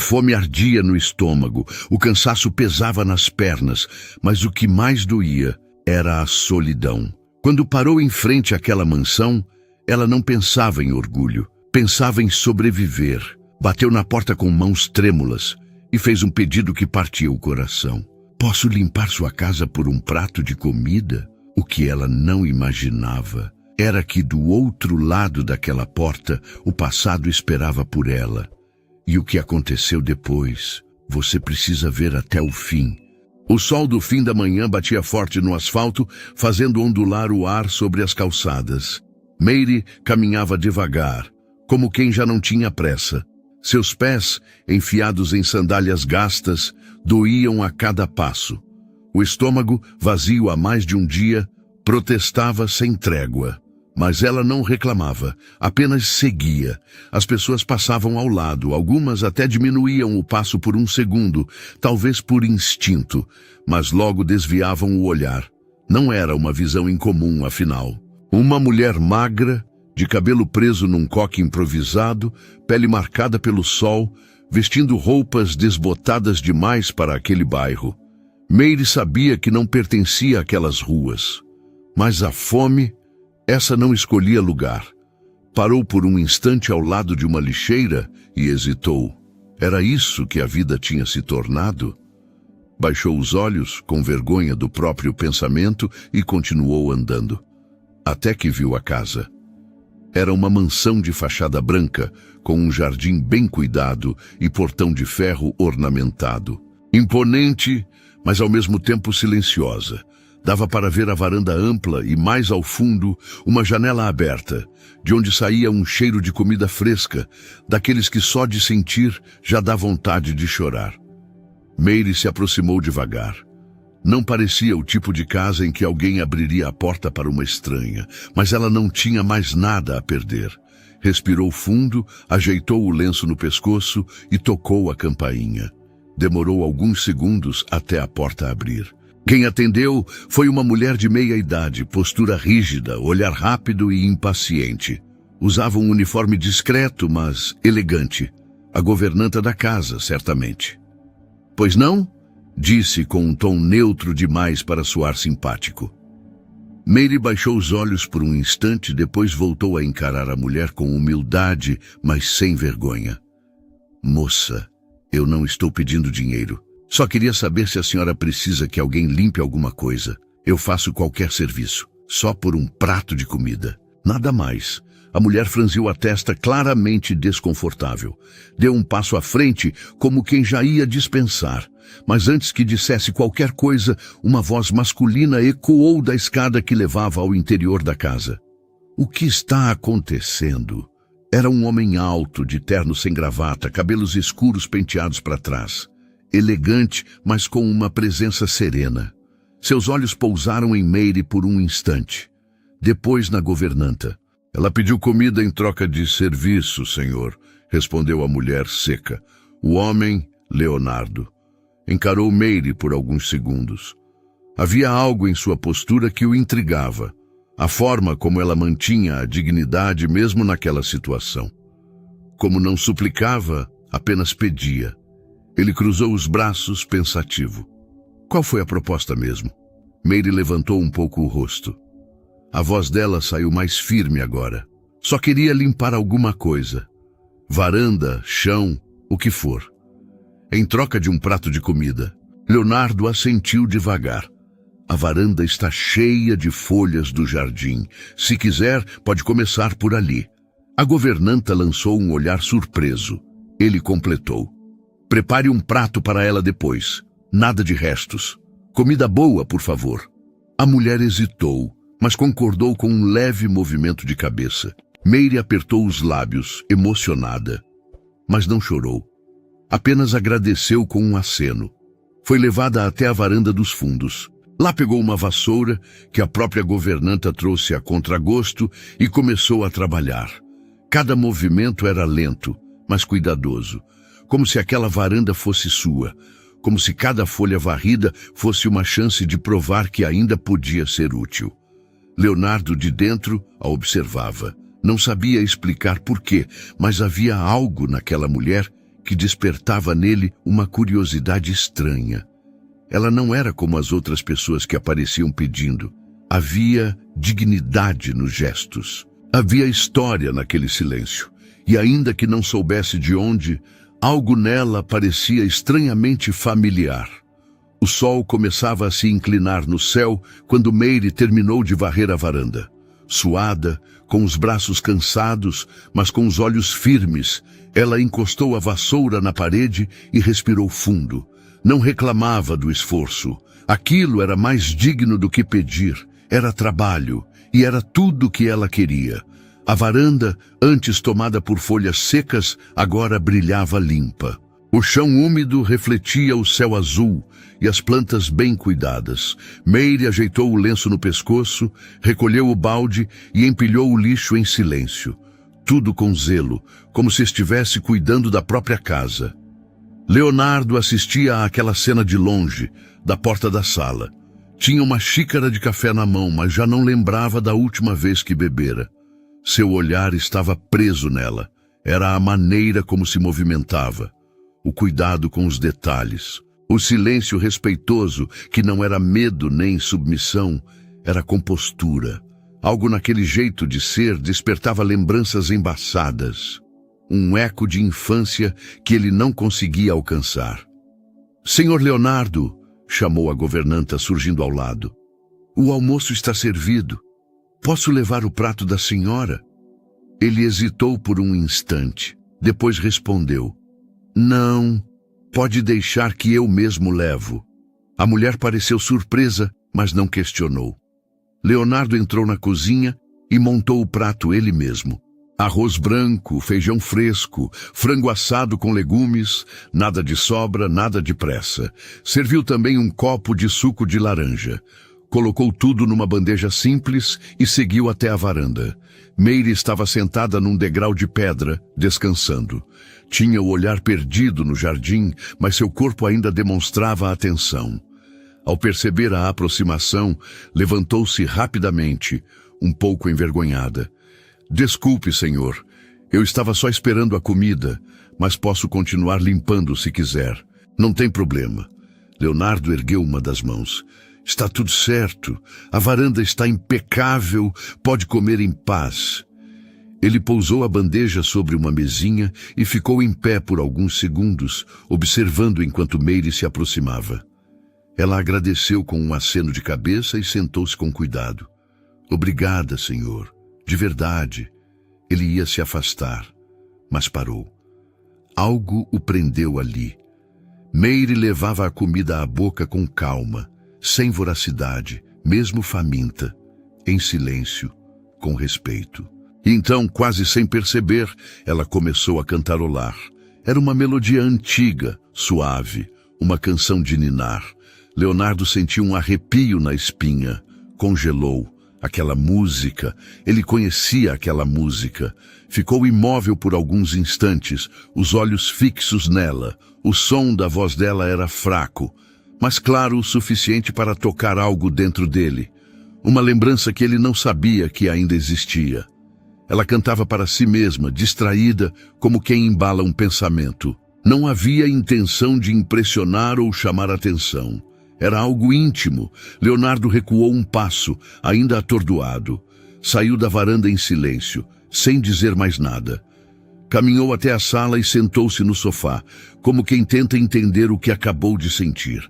fome ardia no estômago, o cansaço pesava nas pernas, mas o que mais doía era a solidão. Quando parou em frente àquela mansão, ela não pensava em orgulho, pensava em sobreviver. Bateu na porta com mãos trêmulas e fez um pedido que partia o coração. Posso limpar sua casa por um prato de comida? O que ela não imaginava era que do outro lado daquela porta o passado esperava por ela. E o que aconteceu depois, você precisa ver até o fim. O sol do fim da manhã batia forte no asfalto, fazendo ondular o ar sobre as calçadas. Mary caminhava devagar, como quem já não tinha pressa. Seus pés, enfiados em sandálias gastas, doíam a cada passo. O estômago, vazio há mais de um dia, protestava sem trégua. Mas ela não reclamava, apenas seguia. As pessoas passavam ao lado, algumas até diminuíam o passo por um segundo, talvez por instinto, mas logo desviavam o olhar. Não era uma visão incomum, afinal. Uma mulher magra, de cabelo preso num coque improvisado, pele marcada pelo sol, vestindo roupas desbotadas demais para aquele bairro. Mary sabia que não pertencia àquelas ruas. Mas a fome, essa não escolhia lugar. Parou por um instante ao lado de uma lixeira e hesitou. Era isso que a vida tinha se tornado? Baixou os olhos, com vergonha do próprio pensamento, e continuou andando. Até que viu a casa. Era uma mansão de fachada branca, com um jardim bem cuidado e portão de ferro ornamentado. Imponente, mas ao mesmo tempo silenciosa. Dava para ver a varanda ampla e, mais ao fundo, uma janela aberta, de onde saía um cheiro de comida fresca, daqueles que só de sentir já dá vontade de chorar. Mary se aproximou devagar. Não parecia o tipo de casa em que alguém abriria a porta para uma estranha, mas ela não tinha mais nada a perder. Respirou fundo, ajeitou o lenço no pescoço e tocou a campainha. Demorou alguns segundos até a porta abrir. Quem atendeu foi uma mulher de meia idade, postura rígida, olhar rápido e impaciente. Usava um uniforme discreto, mas elegante. A governanta da casa, certamente. Pois não? Disse com um tom neutro demais para soar simpático. Mary baixou os olhos por um instante, depois voltou a encarar a mulher com humildade, mas sem vergonha. Moça, eu não estou pedindo dinheiro. Só queria saber se a senhora precisa que alguém limpe alguma coisa. Eu faço qualquer serviço, só por um prato de comida. Nada mais. A mulher franziu a testa, claramente desconfortável. Deu um passo à frente, como quem já ia dispensar. Mas antes que dissesse qualquer coisa, uma voz masculina ecoou da escada que levava ao interior da casa. O que está acontecendo? Era um homem alto, de terno sem gravata, cabelos escuros penteados para trás. Elegante, mas com uma presença serena. Seus olhos pousaram em Mary por um instante. Depois na governanta. Ela pediu comida em troca de serviço, senhor, respondeu a mulher seca. O homem, Leonardo. Encarou Mary por alguns segundos. Havia algo em sua postura que o intrigava. A forma como ela mantinha a dignidade mesmo naquela situação. Como não suplicava, apenas pedia. Ele cruzou os braços, pensativo. Qual foi a proposta mesmo? Mary levantou um pouco o rosto. A voz dela saiu mais firme agora. Só queria limpar alguma coisa. Varanda, chão, o que for. Em troca de um prato de comida. Leonardo assentiu devagar. A varanda está cheia de folhas do jardim. Se quiser, pode começar por ali. A governanta lançou um olhar surpreso. Ele completou. Prepare um prato para ela depois. Nada de restos. Comida boa, por favor. A mulher hesitou, mas concordou com um leve movimento de cabeça. Mary apertou os lábios, emocionada. Mas não chorou. Apenas agradeceu com um aceno. Foi levada até a varanda dos fundos. Lá pegou uma vassoura que a própria governanta trouxe a contragosto e começou a trabalhar. Cada movimento era lento, mas cuidadoso. Como se aquela varanda fosse sua, como se cada folha varrida fosse uma chance de provar que ainda podia ser útil. Leonardo de dentro a observava. Não sabia explicar por quê, mas havia algo naquela mulher que despertava nele uma curiosidade estranha. Ela não era como as outras pessoas que apareciam pedindo. Havia dignidade nos gestos. Havia história naquele silêncio. E ainda que não soubesse de onde, algo nela parecia estranhamente familiar. O sol começava a se inclinar no céu quando Mary terminou de varrer a varanda. Suada, com os braços cansados, mas com os olhos firmes, ela encostou a vassoura na parede e respirou fundo. Não reclamava do esforço. Aquilo era mais digno do que pedir. Era trabalho, e era tudo o que ela queria. A varanda, antes tomada por folhas secas, agora brilhava limpa. O chão úmido refletia o céu azul e as plantas bem cuidadas. Mary ajeitou o lenço no pescoço, recolheu o balde e empilhou o lixo em silêncio. Tudo com zelo, como se estivesse cuidando da própria casa. Leonardo assistia àquela cena de longe, da porta da sala. Tinha uma xícara de café na mão, mas já não lembrava da última vez que bebera. Seu olhar estava preso nela. Era a maneira como se movimentava. O cuidado com os detalhes. O silêncio respeitoso, que não era medo nem submissão, era compostura. Algo naquele jeito de ser despertava lembranças embaçadas. Um eco de infância que ele não conseguia alcançar. "Senhor Leonardo", chamou a governanta surgindo ao lado. "O almoço está servido. Posso levar o prato da senhora?" Ele hesitou por um instante. Depois respondeu: "Não, pode deixar que eu mesmo levo." A mulher pareceu surpresa, mas não questionou. Leonardo entrou na cozinha e montou o prato ele mesmo. Arroz branco, feijão fresco, frango assado com legumes, nada de sobra, nada de pressa. Serviu também um copo de suco de laranja. Colocou tudo numa bandeja simples e seguiu até a varanda. Mary estava sentada num degrau de pedra, descansando. Tinha o olhar perdido no jardim, mas seu corpo ainda demonstrava atenção. Ao perceber a aproximação, levantou-se rapidamente, um pouco envergonhada. "Desculpe, senhor. Eu estava só esperando a comida, mas posso continuar limpando se quiser. Não tem problema." Leonardo ergueu uma das mãos. "Está tudo certo. A varanda está impecável. Pode comer em paz." Ele pousou a bandeja sobre uma mesinha e ficou em pé por alguns segundos, observando enquanto Mary se aproximava. Ela agradeceu com um aceno de cabeça e sentou-se com cuidado. "Obrigada, senhor. De verdade." Ele ia se afastar, mas parou. Algo o prendeu ali. Mary levava a comida à boca com calma, sem voracidade, mesmo faminta, em silêncio, com respeito. E então, quase sem perceber, ela começou a cantarolar. Era uma melodia antiga, suave, uma canção de ninar. Leonardo sentiu um arrepio na espinha, congelou. Aquela música, ele conhecia aquela música. Ficou imóvel por alguns instantes, os olhos fixos nela. O som da voz dela era fraco, mas claro o suficiente para tocar algo dentro dele. Uma lembrança que ele não sabia que ainda existia. Ela cantava para si mesma, distraída, como quem embala um pensamento. Não havia intenção de impressionar ou chamar atenção. Era algo íntimo. Leonardo recuou um passo, ainda atordoado. Saiu da varanda em silêncio, sem dizer mais nada. Caminhou até a sala e sentou-se no sofá, como quem tenta entender o que acabou de sentir.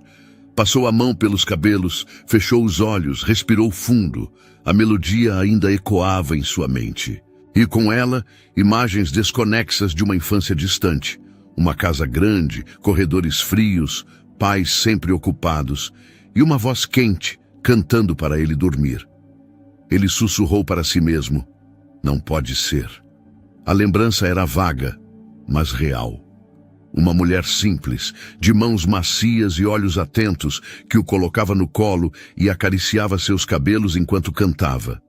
Passou a mão pelos cabelos, fechou os olhos, respirou fundo. A melodia ainda ecoava em sua mente. E com ela, imagens desconexas de uma infância distante. Uma casa grande, corredores frios, pais sempre ocupados, e uma voz quente, cantando para ele dormir. Ele sussurrou para si mesmo: "Não pode ser." A lembrança era vaga, mas real. Uma mulher simples, de mãos macias e olhos atentos, que o colocava no colo e acariciava seus cabelos enquanto cantava.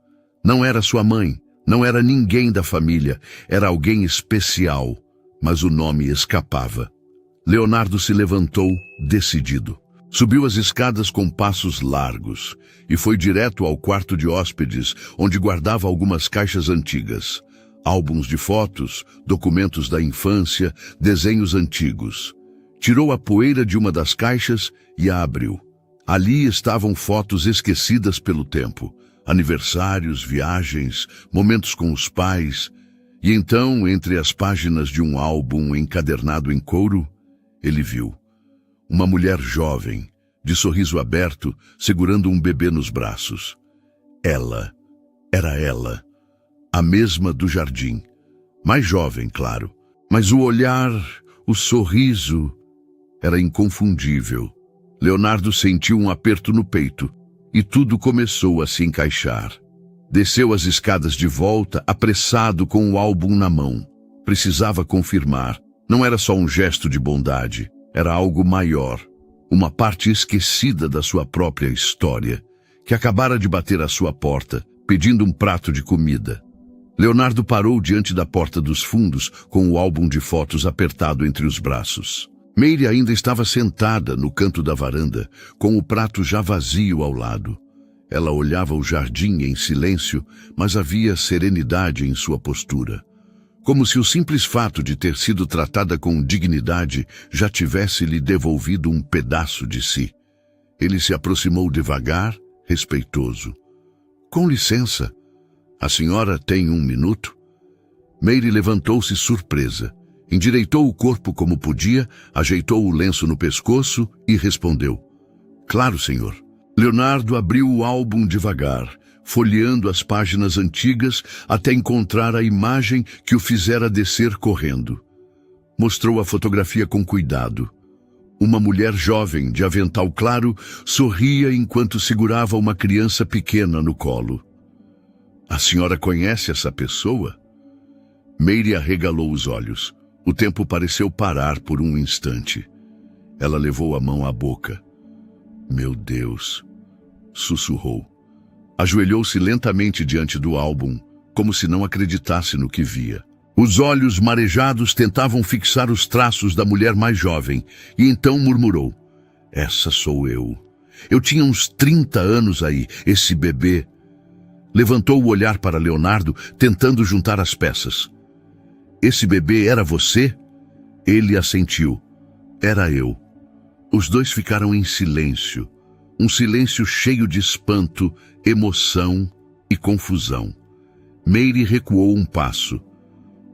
Não era sua mãe, não era ninguém da família, era alguém especial, mas o nome escapava. Leonardo se levantou, decidido. Subiu as escadas com passos largos e foi direto ao quarto de hóspedes, onde guardava algumas caixas antigas. álbuns de fotos, documentos da infância, desenhos antigos. Tirou a poeira de uma das caixas e a abriu. Ali estavam fotos esquecidas pelo tempo, aniversários, viagens, momentos com os pais. E então, entre as páginas de um álbum encadernado em couro, ele viu uma mulher jovem, de sorriso aberto, segurando um bebê nos braços. Ela, era ela, a mesma do jardim. Mais jovem, claro, mas o olhar, o sorriso, era inconfundível. Leonardo sentiu um aperto no peito e tudo começou a se encaixar. Desceu as escadas de volta, apressado com o álbum na mão. Precisava confirmar. Não era só um gesto de bondade, era algo maior. Uma parte esquecida da sua própria história, que acabara de bater à sua porta, pedindo um prato de comida. Leonardo parou diante da porta dos fundos, com o álbum de fotos apertado entre os braços. Meire ainda estava sentada no canto da varanda, com o prato já vazio ao lado. Ela olhava o jardim em silêncio, mas havia serenidade em sua postura. Como se o simples fato de ter sido tratada com dignidade já tivesse lhe devolvido um pedaço de si. Ele se aproximou devagar, respeitoso. Com licença, a senhora tem um minuto? Meire levantou-se surpresa. Endireitou o corpo como podia, ajeitou o lenço no pescoço e respondeu. Claro, senhor. Leonardo abriu o álbum devagar, folheando as páginas antigas até encontrar a imagem que o fizera descer correndo. Mostrou a fotografia com cuidado. Uma mulher jovem, de avental claro, sorria enquanto segurava uma criança pequena no colo. A senhora conhece essa pessoa? Meire arregalou os olhos. O tempo pareceu parar por um instante. Ela levou a mão à boca. Meu Deus, sussurrou. Ajoelhou-se lentamente diante do álbum, como se não acreditasse no que via. Os olhos marejados tentavam fixar os traços da mulher mais jovem, e então murmurou. Essa sou eu. Eu tinha uns 30 anos aí, esse bebê. Levantou o olhar para Leonardo, tentando juntar as peças. Esse bebê era você? Ele assentiu. Era eu. Os dois ficaram em silêncio. Um silêncio cheio de espanto, emoção e confusão. Meire recuou um passo.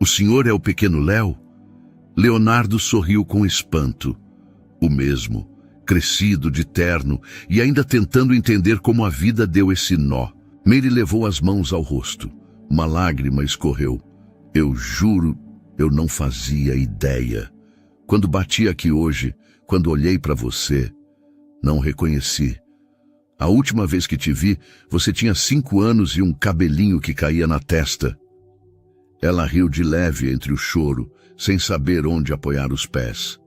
O senhor é o pequeno Léo? Leonardo sorriu com espanto. O mesmo, crescido de terno e ainda tentando entender como a vida deu esse nó. Meire levou as mãos ao rosto. Uma lágrima escorreu. Eu juro, eu não fazia ideia. Quando bati aqui hoje, quando olhei para você, não reconheci. A última vez que te vi, você tinha 5 anos e um cabelinho que caía na testa. Ela riu de leve entre o choro, sem saber onde apoiar os pés.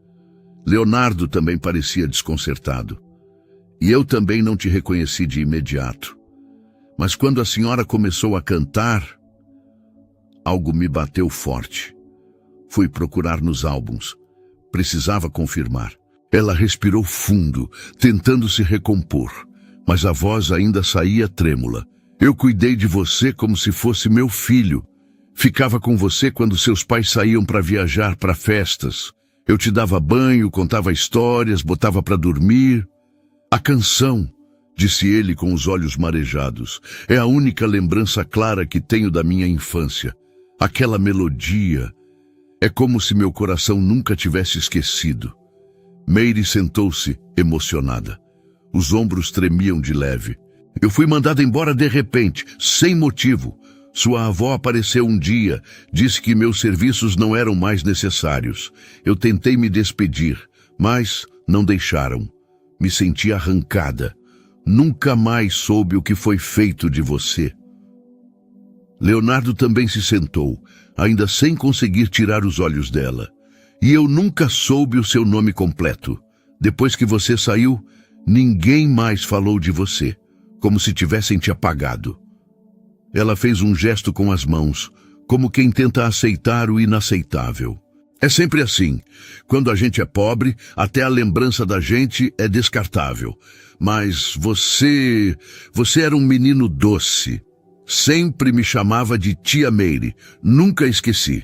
Leonardo também parecia desconcertado. E eu também não te reconheci de imediato. Mas quando a senhora começou a cantar, algo me bateu forte. Fui procurar nos álbuns. Precisava confirmar. Ela respirou fundo, tentando se recompor, mas a voz ainda saía trêmula. Eu cuidei de você como se fosse meu filho. Ficava com você quando seus pais saíam para viajar para festas. Eu te dava banho, contava histórias, botava para dormir. A canção, disse ele com os olhos marejados, é a única lembrança clara que tenho da minha infância. Aquela melodia. É como se meu coração nunca tivesse esquecido. Meire sentou-se, emocionada. Os ombros tremiam de leve. Eu fui mandada embora de repente, sem motivo. Sua avó apareceu um dia, disse que meus serviços não eram mais necessários. Eu tentei me despedir, mas não deixaram. Me senti arrancada. Nunca mais soube o que foi feito de você. Leonardo também se sentou, ainda sem conseguir tirar os olhos dela. E eu nunca soube o seu nome completo. Depois que você saiu, ninguém mais falou de você, como se tivessem te apagado. Ela fez um gesto com as mãos, como quem tenta aceitar o inaceitável. É sempre assim. Quando a gente é pobre, até a lembrança da gente é descartável. Mas você era um menino doce, Sempre me chamava de Tia Meire. Nunca esqueci.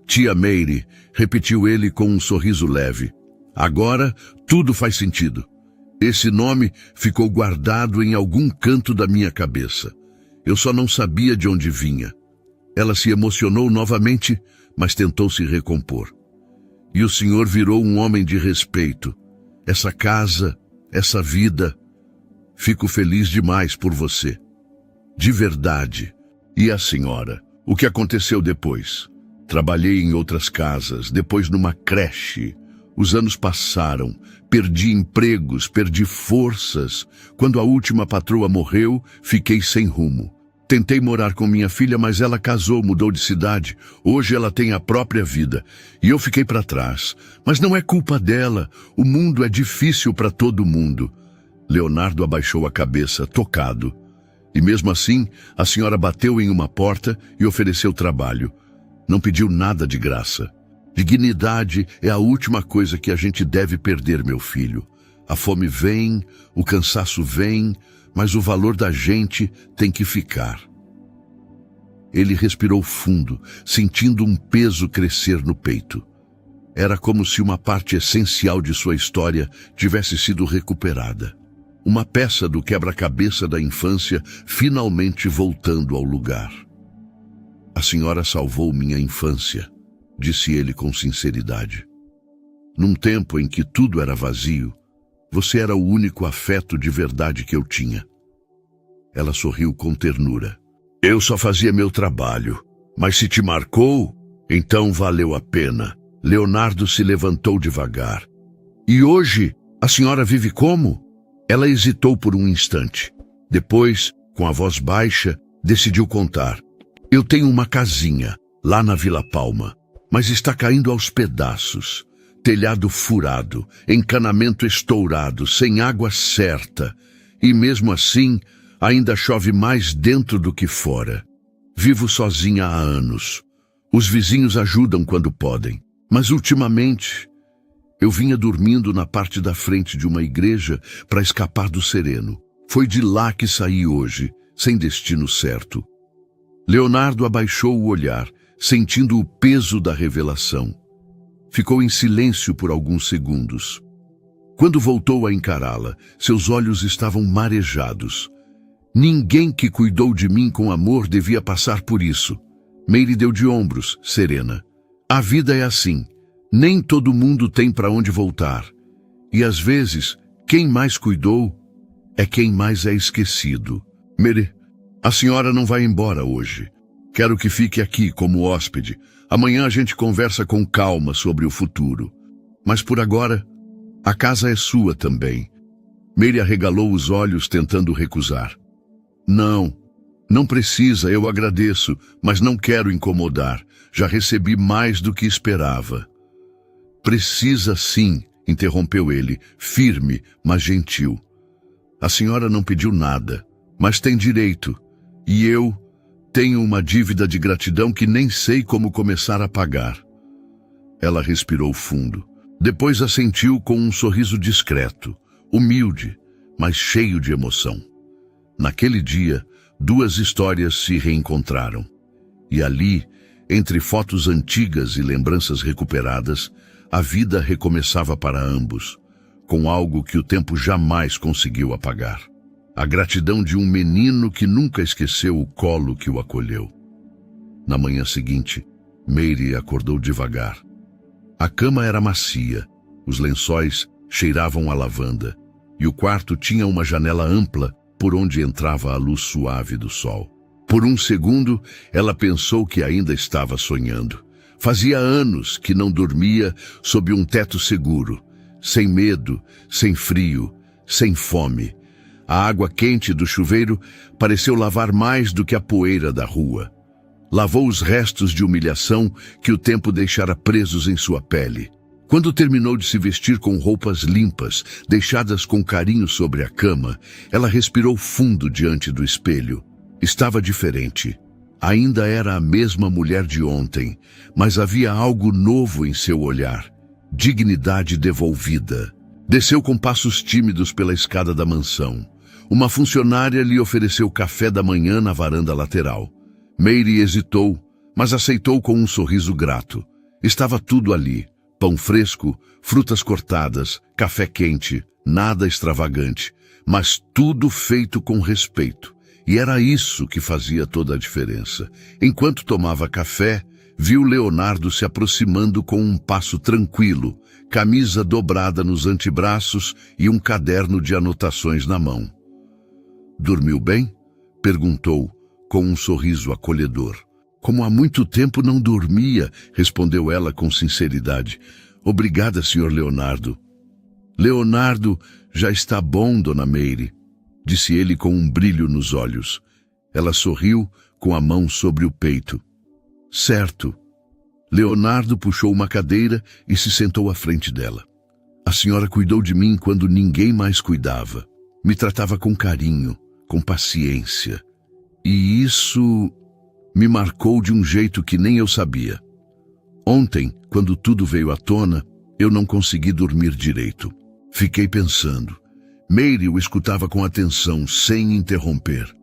Tia Meire, repetiu ele com um sorriso leve. Agora tudo faz sentido. Esse nome ficou guardado em algum canto da minha cabeça. Eu só não sabia de onde vinha. Ela se emocionou novamente, mas tentou se recompor. E o senhor virou um homem de respeito. Essa casa, essa vida, fico feliz demais por você. De verdade. E a senhora? O que aconteceu depois? Trabalhei em outras casas, depois numa creche. Os anos passaram, perdi empregos, perdi forças. Quando a última patroa morreu, fiquei sem rumo. Tentei morar com minha filha, mas ela casou, mudou de cidade. Hoje ela tem a própria vida. E eu fiquei para trás. Mas não é culpa dela. O mundo é difícil para todo mundo. Leonardo abaixou a cabeça, tocado. E mesmo assim, a senhora bateu em uma porta e ofereceu trabalho. Não pediu nada de graça. Dignidade é a última coisa que a gente deve perder, meu filho. A fome vem, o cansaço vem, mas o valor da gente tem que ficar. Ele respirou fundo, sentindo um peso crescer no peito. Era como se uma parte essencial de sua história tivesse sido recuperada. Uma peça do quebra-cabeça da infância finalmente voltando ao lugar. A senhora salvou minha infância, disse ele com sinceridade. Num tempo em que tudo era vazio, você era o único afeto de verdade que eu tinha. Ela sorriu com ternura. Eu só fazia meu trabalho, mas se te marcou, então valeu a pena. Leonardo se levantou devagar. E hoje, a senhora vive como? Ela hesitou por um instante. Depois, com a voz baixa, decidiu contar. Eu tenho uma casinha, lá na Vila Palma, mas está caindo aos pedaços. Telhado furado, encanamento estourado, sem água certa. E mesmo assim, ainda chove mais dentro do que fora. Vivo sozinha há anos. Os vizinhos ajudam quando podem. Mas ultimamente, eu vinha dormindo na parte da frente de uma igreja para escapar do sereno. Foi de lá que saí hoje, sem destino certo. Leonardo abaixou o olhar, sentindo o peso da revelação. Ficou em silêncio por alguns segundos. Quando voltou a encará-la, seus olhos estavam marejados. Ninguém que cuidou de mim com amor devia passar por isso. Meire deu de ombros, serena. A vida é assim. Nem todo mundo tem para onde voltar. E às vezes, quem mais cuidou é quem mais é esquecido. Meire, a senhora não vai embora hoje. Quero que fique aqui como hóspede. Amanhã a gente conversa com calma sobre o futuro. Mas por agora, a casa é sua também. Meire arregalou os olhos tentando recusar. Não precisa, eu agradeço, mas não quero incomodar. Já recebi mais do que esperava. Precisa sim, interrompeu ele, firme, mas gentil. A senhora não pediu nada, mas tem direito. E eu tenho uma dívida de gratidão que nem sei como começar a pagar. Ela respirou fundo. Depois assentiu com um sorriso discreto, humilde, mas cheio de emoção. Naquele dia, duas histórias se reencontraram. E ali, entre fotos antigas e lembranças recuperadas, a vida recomeçava para ambos, com algo que o tempo jamais conseguiu apagar. A gratidão de um menino que nunca esqueceu o colo que o acolheu. Na manhã seguinte, Meire acordou devagar. A cama era macia, os lençóis cheiravam a lavanda, e o quarto tinha uma janela ampla por onde entrava a luz suave do sol. Por um segundo, ela pensou que ainda estava sonhando. Fazia anos que não dormia sob um teto seguro, sem medo, sem frio, sem fome. A água quente do chuveiro pareceu lavar mais do que a poeira da rua. Lavou os restos de humilhação que o tempo deixara presos em sua pele. Quando terminou de se vestir com roupas limpas, deixadas com carinho sobre a cama, ela respirou fundo diante do espelho. Estava diferente. Ainda era a mesma mulher de ontem, mas havia algo novo em seu olhar. Dignidade devolvida. Desceu com passos tímidos pela escada da mansão. Uma funcionária lhe ofereceu café da manhã na varanda lateral. Mary hesitou, mas aceitou com um sorriso grato. Estava tudo ali: pão fresco, frutas cortadas, café quente, nada extravagante, mas tudo feito com respeito. E era isso que fazia toda a diferença. Enquanto tomava café, viu Leonardo se aproximando com um passo tranquilo, camisa dobrada nos antebraços e um caderno de anotações na mão. "Dormiu bem?" perguntou, com um sorriso acolhedor. "Como há muito tempo não dormia", respondeu ela com sinceridade. "Obrigada, Sr. Leonardo." "Leonardo já está bom, Dona Mary", disse ele com um brilho nos olhos. Ela sorriu com a mão sobre o peito. "Certo." Leonardo puxou uma cadeira e se sentou à frente dela. "A senhora cuidou de mim quando ninguém mais cuidava. Me tratava com carinho, com paciência. E isso me marcou de um jeito que nem eu sabia. Ontem, quando tudo veio à tona, eu não consegui dormir direito. Fiquei pensando." Mary o escutava com atenção, sem interromper.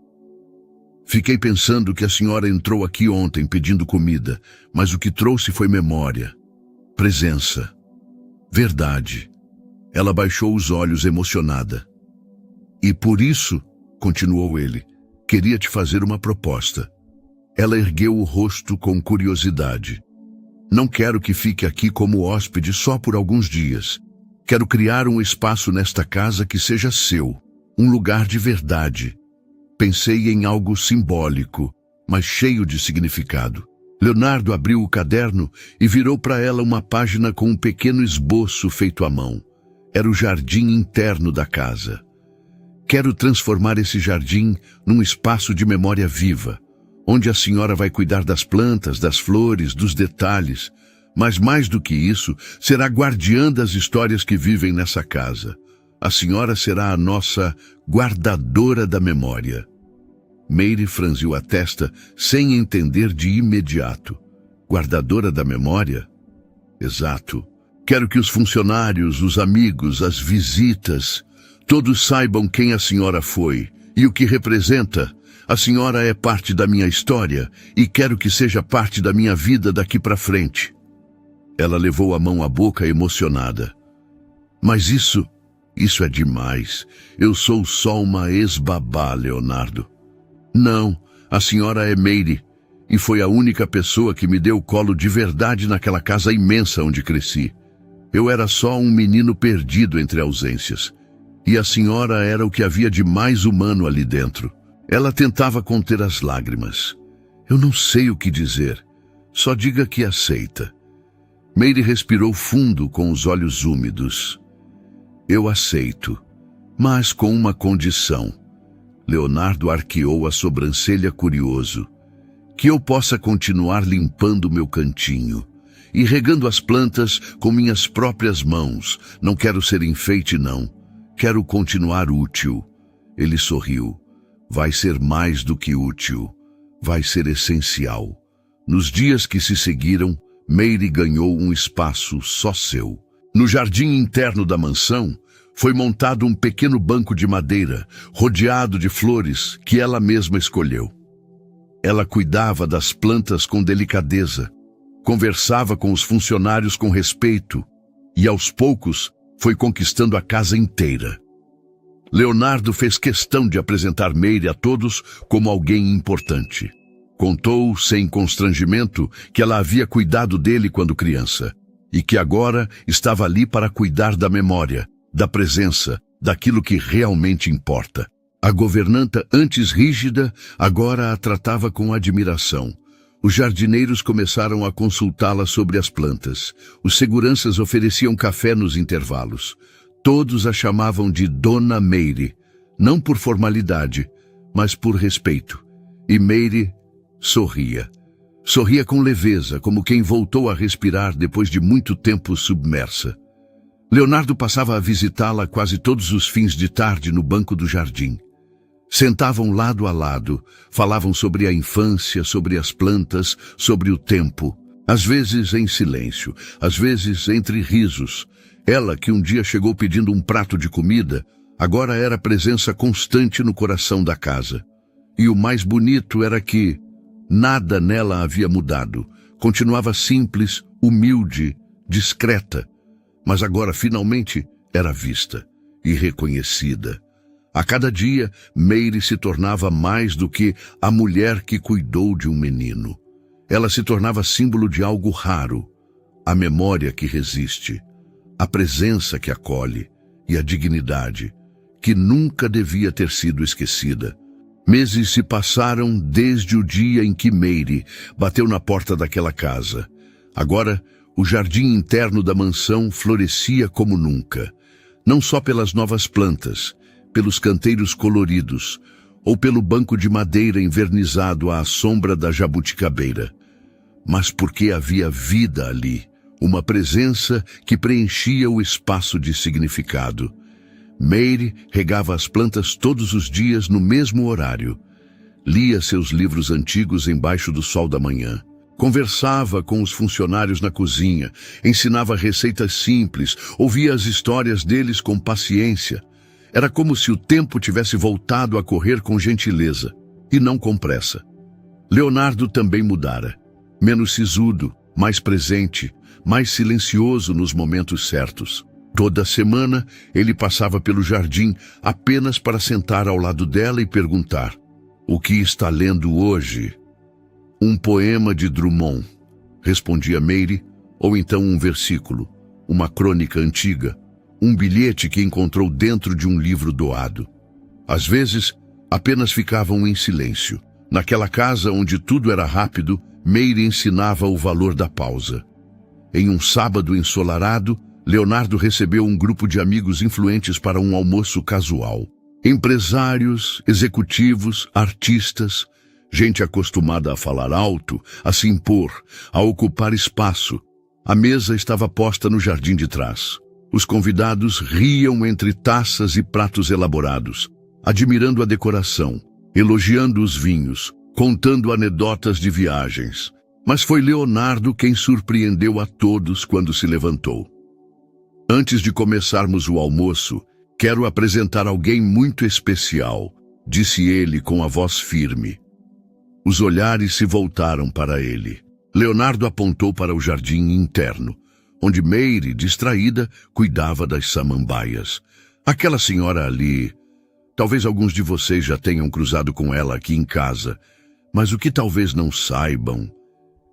"Fiquei pensando que a senhora entrou aqui ontem pedindo comida, mas o que trouxe foi memória, presença, verdade." Ela baixou os olhos emocionada. "E por isso", continuou ele, "queria te fazer uma proposta." Ela ergueu o rosto com curiosidade. "Não quero que fique aqui como hóspede só por alguns dias. Quero criar um espaço nesta casa que seja seu, um lugar de verdade." Pensei em algo simbólico, mas cheio de significado. Leonardo abriu o caderno e virou para ela uma página com um pequeno esboço feito à mão. Era o jardim interno da casa. "Quero transformar esse jardim num espaço de memória viva, onde a senhora vai cuidar das plantas, das flores, dos detalhes. Mas mais do que isso, será guardiã das histórias que vivem nessa casa. A senhora será a nossa guardadora da memória." Mary franziu a testa sem entender de imediato. Guardadora da memória? Exato. Quero que os funcionários, os amigos, as visitas, todos saibam quem a senhora foi e o que representa. A senhora é parte da minha história e quero que seja parte da minha vida daqui para frente. Ela levou a mão à boca emocionada. "Mas isso é demais. Eu sou só uma ex-babá, Leonardo." "Não, a senhora é Mary, e foi a única pessoa que me deu colo de verdade naquela casa imensa onde cresci. Eu era só um menino perdido entre ausências, e a senhora era o que havia de mais humano ali dentro." Ela tentava conter as lágrimas. "Eu não sei o que dizer. Só diga que aceita." Mary respirou fundo com os olhos úmidos. "Eu aceito, mas com uma condição." Leonardo arqueou a sobrancelha curioso. "Que eu possa continuar limpando meu cantinho e regando as plantas com minhas próprias mãos. Não quero ser enfeite, não. Quero continuar útil." Ele sorriu. "Vai ser mais do que útil. Vai ser essencial." Nos dias que se seguiram, Mary ganhou um espaço só seu. No jardim interno da mansão, foi montado um pequeno banco de madeira, rodeado de flores que ela mesma escolheu. Ela cuidava das plantas com delicadeza, conversava com os funcionários com respeito e, aos poucos, foi conquistando a casa inteira. Leonardo fez questão de apresentar Mary a todos como alguém importante. Contou, sem constrangimento, que ela havia cuidado dele quando criança e que agora estava ali para cuidar da memória, da presença, daquilo que realmente importa. A governanta, antes rígida, agora a tratava com admiração. Os jardineiros começaram a consultá-la sobre as plantas. Os seguranças ofereciam café nos intervalos. Todos a chamavam de Dona Mary, não por formalidade, mas por respeito. E Mary sorria. Sorria com leveza, como quem voltou a respirar depois de muito tempo submersa. Leonardo passava a visitá-la quase todos os fins de tarde no banco do jardim. Sentavam lado a lado, falavam sobre a infância, sobre as plantas, sobre o tempo. Às vezes em silêncio, às vezes entre risos. Ela, que um dia chegou pedindo um prato de comida, Agora era presença constante no coração da casa. E o mais bonito era que nada nela havia mudado. Continuava simples, humilde, discreta, mas agora finalmente era vista e reconhecida. A cada dia, Meire se tornava mais do que a mulher que cuidou de um menino. Ela se tornava símbolo de algo raro, a memória que resiste, a presença que acolhe e a dignidade, que nunca devia ter sido esquecida. Meses se passaram desde o dia em que Meire bateu na porta daquela casa. Agora, o jardim interno da mansão florescia como nunca, não só pelas novas plantas, pelos canteiros coloridos, ou pelo banco de madeira envernizado à sombra da jabuticabeira, mas porque havia vida ali, uma presença que preenchia o espaço de significado. Meire regava as plantas todos os dias no mesmo horário. Lia seus livros antigos embaixo do sol da manhã. Conversava com os funcionários na cozinha, ensinava receitas simples, ouvia as histórias deles com paciência. Era como se o tempo tivesse voltado a correr com gentileza, e não com pressa. Leonardo também mudara. Menos sisudo, mais presente, mais silencioso nos momentos certos. Toda semana, ele passava pelo jardim apenas para sentar ao lado dela e perguntar: "O que está lendo hoje?" "Um poema de Drummond", respondia Meire, ou então um versículo, uma crônica antiga, um bilhete que encontrou dentro de um livro doado. Às vezes, apenas ficavam em silêncio. Naquela casa onde tudo era rápido, Meire ensinava o valor da pausa. Em um sábado ensolarado, Leonardo recebeu um grupo de amigos influentes para um almoço casual. Empresários, executivos, artistas, gente acostumada a falar alto, a se impor, a ocupar espaço. A mesa estava posta no jardim de trás. Os convidados riam entre taças e pratos elaborados, admirando a decoração, elogiando os vinhos, contando anedotas de viagens. Mas foi Leonardo quem surpreendeu a todos quando se levantou. "Antes de começarmos o almoço, quero apresentar alguém muito especial", disse ele com a voz firme. Os olhares se voltaram para ele. Leonardo apontou para o jardim interno, onde Meire, distraída, cuidava das samambaias. "Aquela senhora ali, talvez alguns de vocês já tenham cruzado com ela aqui em casa, mas o que talvez não saibam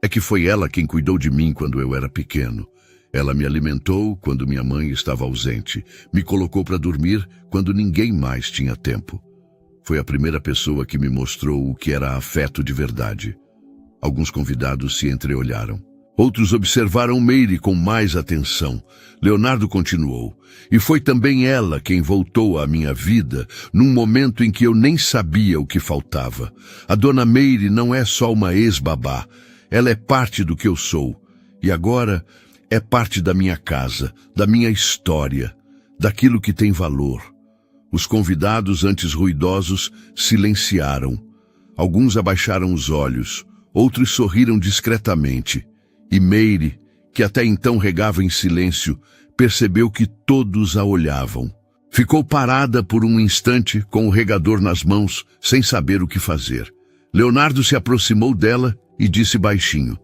é que foi ela quem cuidou de mim quando eu era pequeno. Ela me alimentou quando minha mãe estava ausente, me colocou para dormir quando ninguém mais tinha tempo. Foi a primeira pessoa que me mostrou o que era afeto de verdade." Alguns convidados se entreolharam. Outros observaram Meire com mais atenção. Leonardo continuou: "E foi também ela quem voltou à minha vida num momento em que eu nem sabia o que faltava. A dona Meire não é só uma ex-babá, ela é parte do que eu sou. E agora é parte da minha casa, da minha história, daquilo que tem valor." Os convidados, antes ruidosos, silenciaram. Alguns abaixaram os olhos, outros sorriram discretamente. E Meire, que até então regava em silêncio, percebeu que todos a olhavam. Ficou parada por um instante com o regador nas mãos, sem saber o que fazer. Leonardo se aproximou dela e disse baixinho: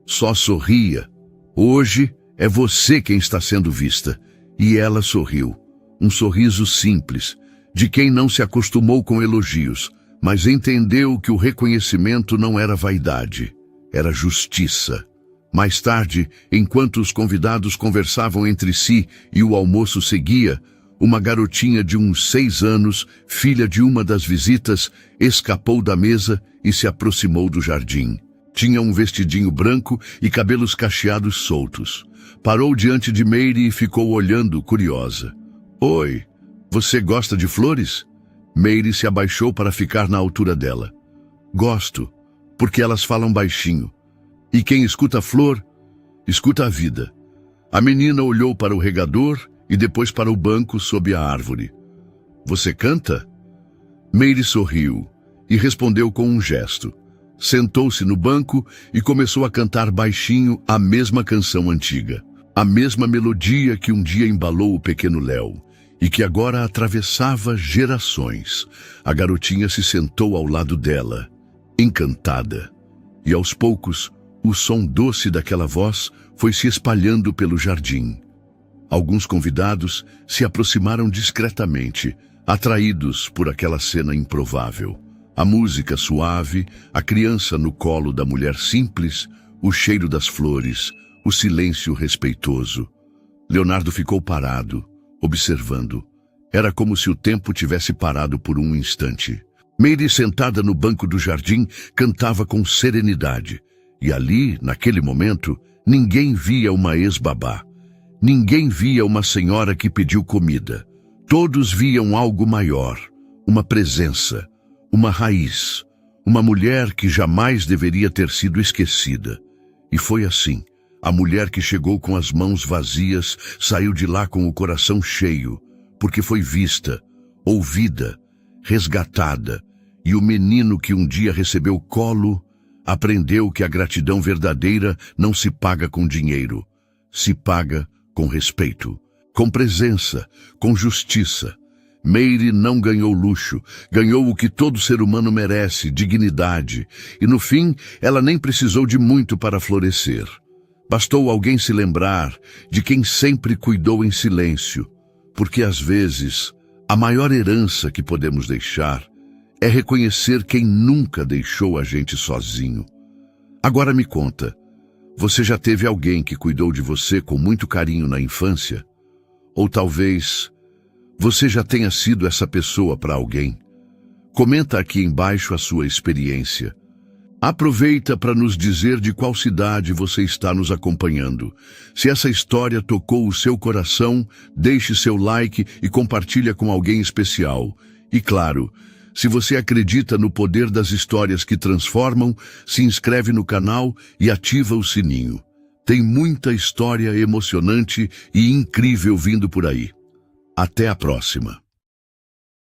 "Só sorria. Hoje é você quem está sendo vista." E ela sorriu. Um sorriso simples, de quem não se acostumou com elogios, mas entendeu que o reconhecimento não era vaidade, era justiça. Mais tarde, enquanto os convidados conversavam entre si e o almoço seguia, uma garotinha de uns 6 anos, filha de uma das visitas, escapou da mesa e se aproximou do jardim. Tinha um vestidinho branco e cabelos cacheados soltos. Parou diante de Meire e ficou olhando, curiosa. "Oi, você gosta de flores?" Meire se abaixou para ficar na altura dela. "Gosto, porque elas falam baixinho. E quem escuta a flor, escuta a vida." A menina olhou para o regador e depois para o banco sob a árvore. "Você canta?" Meire sorriu e respondeu com um gesto. Sentou-se no banco e começou a cantar baixinho a mesma canção antiga. A mesma melodia que um dia embalou o pequeno Léo. e que agora atravessava gerações. A garotinha se sentou ao lado dela, encantada, e aos poucos o som doce daquela voz foi se espalhando pelo jardim. Alguns convidados se aproximaram discretamente, atraídos por aquela cena improvável. A música suave, a criança no colo da mulher simples, o cheiro das flores, o silêncio respeitoso. Leonardo ficou parado, observando. Era como se o tempo tivesse parado por um instante. Mary, sentada no banco do jardim, cantava com serenidade. E ali, naquele momento, ninguém via uma ex-babá. Ninguém via uma senhora que pediu comida. Todos viam algo maior, uma presença, uma raiz, uma mulher que jamais deveria ter sido esquecida. E foi assim. A mulher que chegou com as mãos vazias saiu de lá com o coração cheio, porque foi vista, ouvida, resgatada, e o menino que um dia recebeu colo aprendeu que a gratidão verdadeira não se paga com dinheiro, se paga com respeito, com presença, com justiça. Mary não ganhou luxo, ganhou o que todo ser humano merece, dignidade, e no fim ela nem precisou de muito para florescer. Bastou alguém se lembrar de quem sempre cuidou em silêncio, porque às vezes a maior herança que podemos deixar é reconhecer quem nunca deixou a gente sozinho. Agora me conta, você já teve alguém que cuidou de você com muito carinho na infância? Ou talvez você já tenha sido essa pessoa para alguém? Comenta aqui embaixo a sua experiência. Aproveita para nos dizer de qual cidade você está nos acompanhando. Se essa história tocou o seu coração, deixe seu like e compartilha com alguém especial. E claro, se você acredita no poder das histórias que transformam, se inscreve no canal e ativa o sininho. Tem muita história emocionante e incrível vindo por aí. Até a próxima.